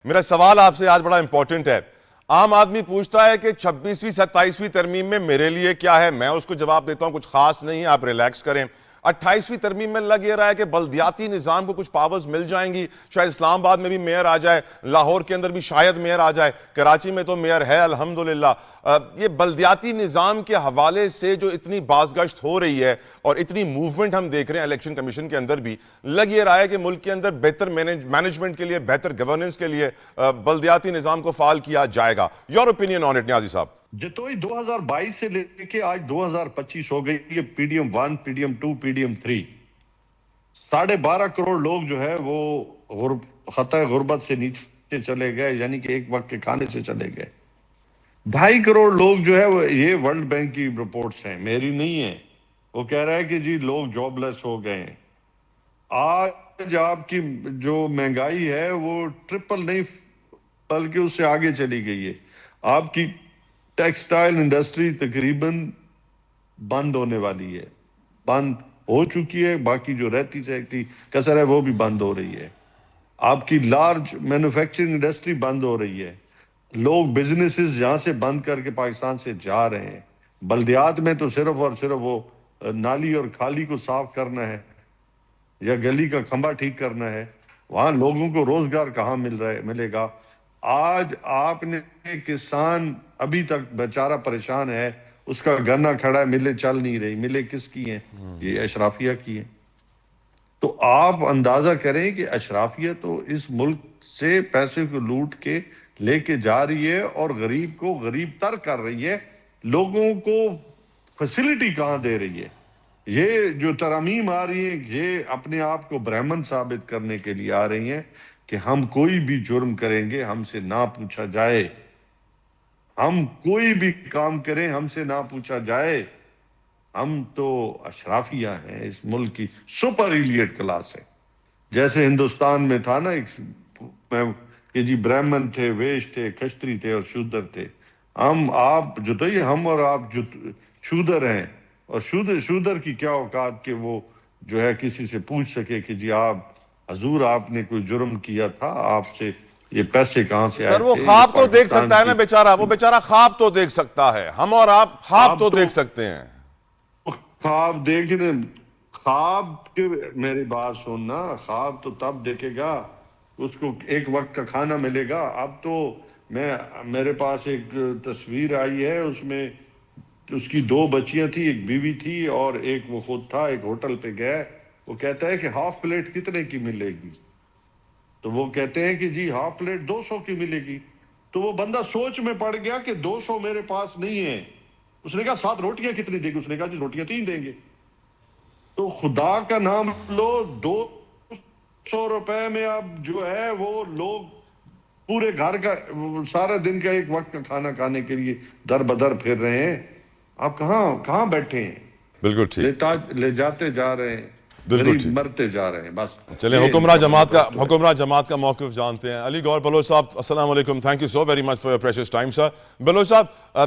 میرا سوال آپ سے آج بڑا امپورٹنٹ ہے. عام آدمی پوچھتا ہے کہ 26ویں 27ویں ترمیم میں میرے لیے کیا ہے. میں اس کو جواب دیتا ہوں کچھ خاص نہیں ہے, آپ ریلیکس کریں. 28ویں ترمیم میں لگ یہ رہا ہے کہ بلدیاتی نظام کو کچھ پاورز مل جائیں گی. شاید اسلام آباد میں بھی میئر آ جائے, لاہور کے اندر بھی شاید میئر آ جائے, کراچی میں تو میئر ہے الحمدللہ. یہ بلدیاتی نظام کے حوالے سے جو اتنی بازگشت ہو رہی ہے اور اتنی موومنٹ ہم دیکھ رہے ہیں الیکشن کمیشن کے اندر بھی, لگ یہ رہا ہے کہ ملک کے اندر بہتر مینجمنٹ کے لیے, بہتر گورننس کے لیے بلدیاتی نظام کو فعال کیا جائے گا. یور اوپینین آن اٹ نیازی صاحب. جتوئی 2022 سے لے کے آج 2025 ہو گئی ہے, P D M 1, P D M 2, P D M 3, 12.5 crore لوگ جو ہے وہ خطۂ غربت سے نیچے چلے گئے, یعنی کہ ایک وقت کے کھانے سے چلے گئے. 2.5 کروڑ لوگ جو ہے یہ ورلڈ بینک کی رپورٹس ہیں, میری نہیں ہیں. وہ کہہ رہا ہے کہ جی لوگ جاب لیس ہو گئے ہیں. آج آپ کی جو مہنگائی ہے وہ ٹرپل نہیں بلکہ اس سے آگے چلی گئی ہے. آپ کی ٹیکسٹائل انڈسٹری تقریباً بند ہونے والی ہے, بند ہو چکی ہے. باقی جو رہتی کسر ہے وہ بھی بند ہو رہی ہے. آپ کی لارج مینوفیکچرنگ انڈسٹری بند ہو رہی ہے. لوگ بزنسز یہاں سے بند کر کے پاکستان سے جا رہے ہیں. بلدیات میں تو صرف اور صرف وہ نالی اور کھالی کو صاف کرنا ہے یا گلی کا کھمبا ٹھیک کرنا ہے. وہاں لوگوں کو روزگار کہاں ملے گا. آج آپ نے کسان ابھی تک بیچارہ پریشان ہے, اس کا گنا کھڑا ہے, ملیں چل نہیں رہی. ملیں کس کی ہیں؟ یہ اشرافیہ کی ہیں. تو آپ اندازہ کریں کہ اشرافیہ تو اس ملک سے پیسے کو لوٹ کے لے کے جا رہی ہے اور غریب کو غریب تر کر رہی ہے. لوگوں کو فیسلٹی کہاں دے رہی ہے؟ یہ جو ترامیم آ رہی ہیں یہ اپنے آپ کو برہمن ثابت کرنے کے لیے آ رہی ہیں کہ ہم کوئی بھی جرم کریں گے ہم سے نہ پوچھا جائے, ہم کوئی بھی کام کریں ہم سے نہ پوچھا جائے. ہم تو اشرافیہ ہیں, اس ملک کی سپر ایلیٹ کلاس ہے. جیسے ہندوستان میں تھا نا کہ جی برہمن تھے, ویش تھے, کشتری تھے اور شودر تھے. آپ ہم اور آپ شودر ہیں, اور شودر کی کیا اوقات کہ وہ جو ہے کسی سے پوچھ سکے کہ جی حضور آپ نے کوئی جرم کیا تھا, آپ سے یہ پیسے کہاں سے آئے سر وہ تھے. یہ خواب تو دیکھ پاکستان سکتا ہے نا کی بیچارہ, وہ بیچارہ خواب تو دیکھ سکتا ہے. ہم اور آپ خواب آپ تو دیکھ سکتے ہیں. خواب دیکھنے, خواب کے میری بات سننا, خواب تو تب دیکھے گا اس کو ایک وقت کا کھانا ملے گا. اب تو میرے پاس ایک تصویر آئی ہے, اس میں اس کی 2 بچیاں تھی, ایک بیوی تھی اور ایک وہ خود تھا. ایک ہوٹل پہ گئے, وہ کہتا ہے کہ ہاف پلیٹ کتنے کی ملے گی؟ تو وہ کہتے ہیں کہ جی ہاف پلیٹ 200 کی ملے گی. تو وہ بندہ سوچ میں پڑ گیا کہ 200 میرے پاس نہیں ہے. اس نے کہا 7 روٹیاں کتنی دیں گے؟ اس نے کہا جی روٹیاں 3 دیں گے. تو خدا کا نام لو, 200 روپے میں اب جو ہے وہ لوگ پورے گھر کا سارا دن کا ایک وقت کا کھانا کھانے کے لیے در بدر پھر رہے ہیں. آپ کہاں بیٹھے ہیں؟ بالکل ٹھیک, لے جاتے جا رہے ہیں, بالکل غریب ٹھیک. مرتے جا رہے ہیں. بس چلیں حکمراں جماعت کا موقف جانتے ہیں. علی گوہر بلوچ صاحب السلام علیکم, thank you so very much for your precious time sir. Baloch صاحب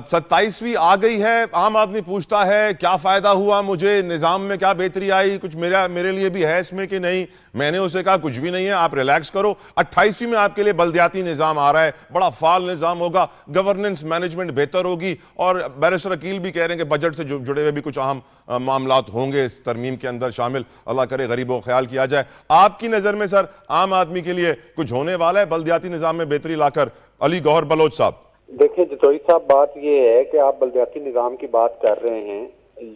27ویں آ گئی ہے, عام آدمی پوچھتا ہے کیا فائدہ ہوا مجھے, نظام میں کیا بہتری آئی, کچھ میرے لیے بھی ہے اس میں کہ نہیں. میں نے اسے کہا کچھ بھی نہیں ہے, آپ ریلیکس کرو. 28ویں میں آپ کے لیے بلدیاتی نظام آ رہا ہے, بڑا فعال نظام ہوگا, گورننس مینجمنٹ بہتر ہوگی, اور بیرسٹر عقیل بھی کہہ رہے ہیں کہ بجٹ سے جڑے ہوئے بھی کچھ اہم معاملات ہوں گے اس ترمیم کے اندر شامل. اللہ کرے غریبوں کا خیال کیا جائے. آپ کی نظر میں سر عام آدمی کے لیے کچھ ہونے والا ہے بلدیاتی نظام میں بہتری لا کر؟ علی گوہر بلوچ صاحب. دیکھیں جتوئی صاحب, بات یہ ہے کہ آپ بلدیاتی نظام کی بات کر رہے ہیں,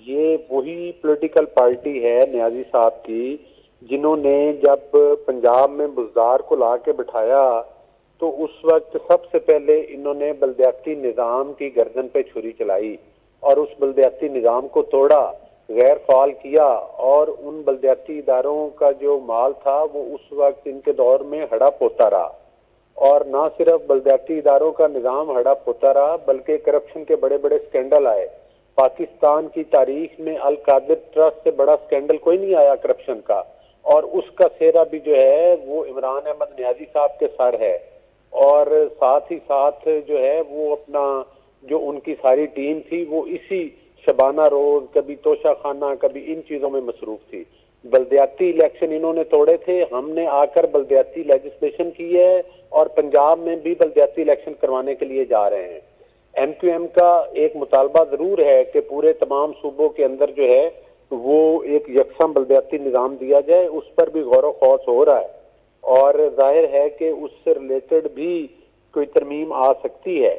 یہ وہی پولیٹیکل پارٹی ہے نیازی صاحب کی جنہوں نے جب پنجاب میں بزدار کو لا کے بٹھایا تو اس وقت سب سے پہلے انہوں نے بلدیاتی نظام کی گردن پہ چھری چلائی اور اس بلدیاتی نظام کو توڑا, غیر فعال کیا, اور ان بلدیاتی اداروں کا جو مال تھا وہ اس وقت ان کے دور میں ہڑپ ہوتا رہا. اور نہ صرف بلدیاتی اداروں کا نظام ہڑپ ہوتا رہا بلکہ کرپشن کے بڑے بڑے سکینڈل آئے. پاکستان کی تاریخ میں القادر ٹرسٹ سے بڑا سکینڈل کوئی نہیں آیا کرپشن کا, اور اس کا سہرا بھی جو ہے وہ عمران احمد نیازی صاحب کے سر ہے. اور ساتھ ہی ساتھ جو ہے وہ اپنا جو ان کی ساری ٹیم تھی وہ اسی شبانہ روز, کبھی توشہ خانہ, کبھی ان چیزوں میں مصروف تھی. بلدیاتی الیکشن انہوں نے توڑے تھے، ہم نے آ کر بلدیاتی لیجسلیشن کی ہے اور پنجاب میں بھی بلدیاتی الیکشن کروانے کے لیے جا رہے ہیں۔ ایم کیو ایم کا ایک مطالبہ ضرور ہے کہ پورے تمام صوبوں کے اندر جو ہے وہ ایک یکساں بلدیاتی نظام دیا جائے، اس پر بھی غور و خوض ہو رہا ہے، اور ظاہر ہے کہ اس سے ریلیٹڈ بھی کوئی ترمیم آ سکتی ہے،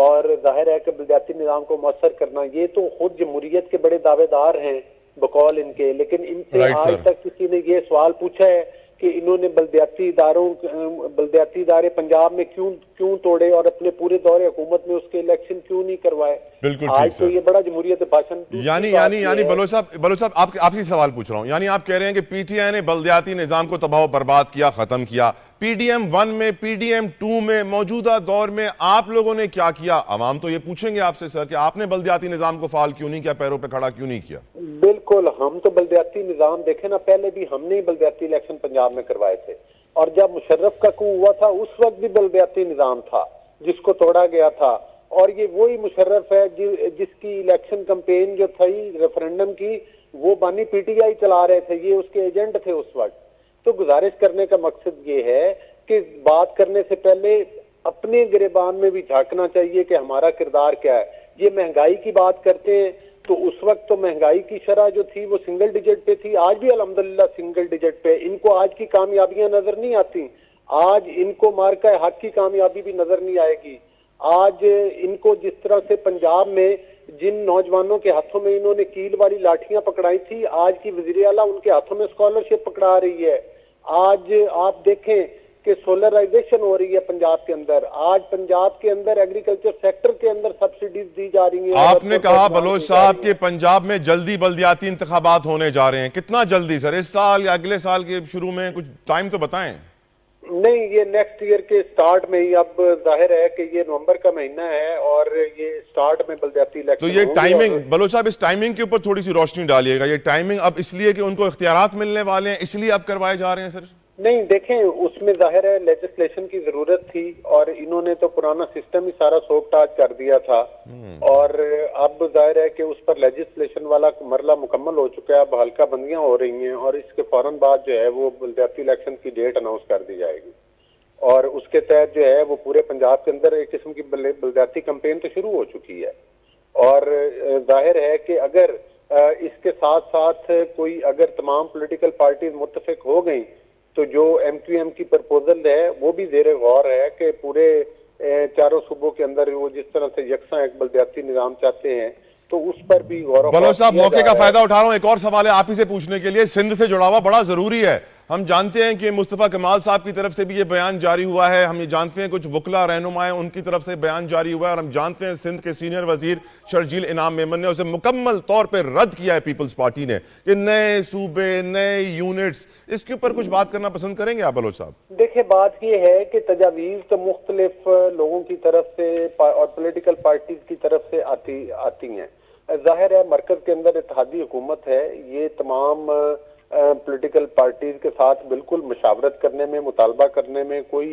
اور ظاہر ہے کہ بلدیاتی نظام کو مؤثر کرنا، یہ تو خود جمہوریت کے بڑے دعوے دار ہیں بقول ان کے، لیکن ان سے Right, آج sir. تک کسی نے یہ سوال پوچھا ہے کہ انہوں نے بلدیاتی ادارے پنجاب میں کیوں توڑے اور اپنے پورے دور حکومت میں اس کے الیکشن کیوں نہیں کروائے؟ بالکل ٹھیک آج تو سر۔ یہ بڑا جمہوریت بھاشن۔ یعنی بلوچ صاحب آپ سے سوال پوچھ رہا ہوں، یعنی آپ کہہ رہے ہیں کہ پی ٹی آئی نے بلدیاتی نظام کو تباہ و برباد کیا، ختم کیا، پی ڈی ایم 1 میں، پی ڈی ایم 2 میں، موجودہ دور میں آپ لوگوں نے کیا کیا؟ عوام تو یہ پوچھیں گے آپ سے سر کہ آپ نے بلدیاتی نظام کو فعال کیوں نہیں کیا، پیروں پہ کھڑا کیوں نہیں کیا؟ بالکل، ہم تو بلدیاتی نظام دیکھیں نا، پہلے بھی ہم نے بلدیاتی الیکشن پنجاب میں کروائے تھے، اور جب مشرف کا کو ہوا تھا اس وقت بھی بلدیاتی نظام تھا جس کو توڑا گیا تھا، اور یہ وہی مشرف ہے جس کی الیکشن کمپین جو تھی ریفرنڈم کی وہ بانی پی ٹی آئی چلا رہے تھے، یہ اس کے ایجنٹ تھے اس وقت۔ تو گزارش کرنے کا مقصد یہ ہے کہ بات کرنے سے پہلے اپنے گریبان میں بھی جھانکنا چاہیے کہ ہمارا کردار کیا ہے۔ یہ مہنگائی کی بات کرتے ہیں تو اس وقت تو مہنگائی کی شرح جو تھی وہ سنگل ڈیجٹ پہ تھی، آج بھی الحمدللہ سنگل ڈیجٹ پہ۔ ان کو آج کی کامیابیاں نظر نہیں آتی، آج ان کو مارکہ حق کی کامیابی بھی نظر نہیں آئے گی۔ آج ان کو جس طرح سے پنجاب میں جن نوجوانوں کے ہاتھوں میں انہوں نے کیل والی لاٹھیاں پکڑائی تھی، آج کی وزیر اعلیٰ ان کے ہاتھوں میں اسکالرشپ پکڑا رہی ہے۔ آج آپ دیکھیں کہ سولرائزیشن ہو رہی ہے پنجاب کے اندر، آج پنجاب کے اندر ایگریکلچر سیکٹر کے اندر سبسڈیز دی جا رہی ہیں۔ آپ نے کہا بلوچ صاحب کہ پنجاب میں جلدی بلدیاتی انتخابات ہونے جا رہے ہیں، کتنا جلدی سر؟ اس سال یا اگلے سال کے شروع میں؟ کچھ ٹائم تو بتائیں۔ نہیں، یہ نیکسٹ ایئر کے سٹارٹ میں ہی، اب ظاہر ہے کہ یہ نومبر کا مہینہ ہے اور یہ سٹارٹ میں بلدیاتی الیکشن تو یہ ٹائمنگ، بلوچ صاحب اس ٹائمنگ کے اوپر تھوڑی سی روشنی ڈالیے گا۔ یہ ٹائمنگ اب اس لیے کہ ان کو اختیارات ملنے والے ہیں اس لیے اب کروائے جا رہے ہیں سر؟ نہیں، دیکھیں اس میں ظاہر ہے لیجسلیشن کی ضرورت تھی، اور انہوں نے تو پرانا سسٹم ہی سارا سوک ٹاچ کر دیا تھا، اور اب ظاہر ہے کہ اس پر لیجسلیشن والا مرحلہ مکمل ہو چکا ہے، اب حلقہ بندیاں ہو رہی ہیں، اور اس کے فوراً بعد جو ہے وہ بلدیاتی الیکشن کی ڈیٹ اناؤنس کر دی جائے گی، اور اس کے تحت جو ہے وہ پورے پنجاب کے اندر ایک قسم کی بلدیاتی کمپین تو شروع ہو چکی ہے۔ اور ظاہر ہے کہ اگر اس کے ساتھ ساتھ اگر تمام پولیٹیکل پارٹیز متفق ہو گئیں تو جو ایم کیو ایم کی پرپوزل ہے وہ بھی زیر غور ہے کہ پورے چاروں صوبوں کے اندر وہ جس طرح سے یکساں ایک بلدیاتی نظام چاہتے ہیں، تو اس پر بھی غور و خوض بلوچ صاحب کیا موقع جا کا رہا ہے۔ فائدہ اٹھا رہا ہوں، ایک اور سوال ہے آپ ہی سے پوچھنے کے لیے، سندھ سے جڑا ہوا بڑا ضروری ہے۔ ہم جانتے ہیں کہ مصطفیٰ کمال صاحب کی طرف سے بھی یہ بیان جاری ہوا ہے، ہم یہ جانتے ہیں کچھ وکلا رہنمائیں ان کی طرف سے بیان جاری ہوا ہے، اور ہم جانتے ہیں سندھ کے سینئر وزیر شرجیل انعام میمن نے اسے مکمل طور پہ رد کیا ہے پیپلز پارٹی نے، کہ نئے صوبے، نئے یونٹس، اس کے اوپر کچھ بات کرنا پسند کریں گے آپ بلوچ صاحب؟ دیکھیں، بات یہ ہے کہ تجاویز تو مختلف لوگوں کی طرف سے اور پولیٹیکل پارٹیز کی طرف سے آتی ہیں۔ ظاہر ہے مرکز کے اندر اتحادی حکومت ہے، یہ تمام پولیٹیکل پارٹیز کے ساتھ بالکل مشاورت کرنے میں، مطالبہ کرنے میں کوئی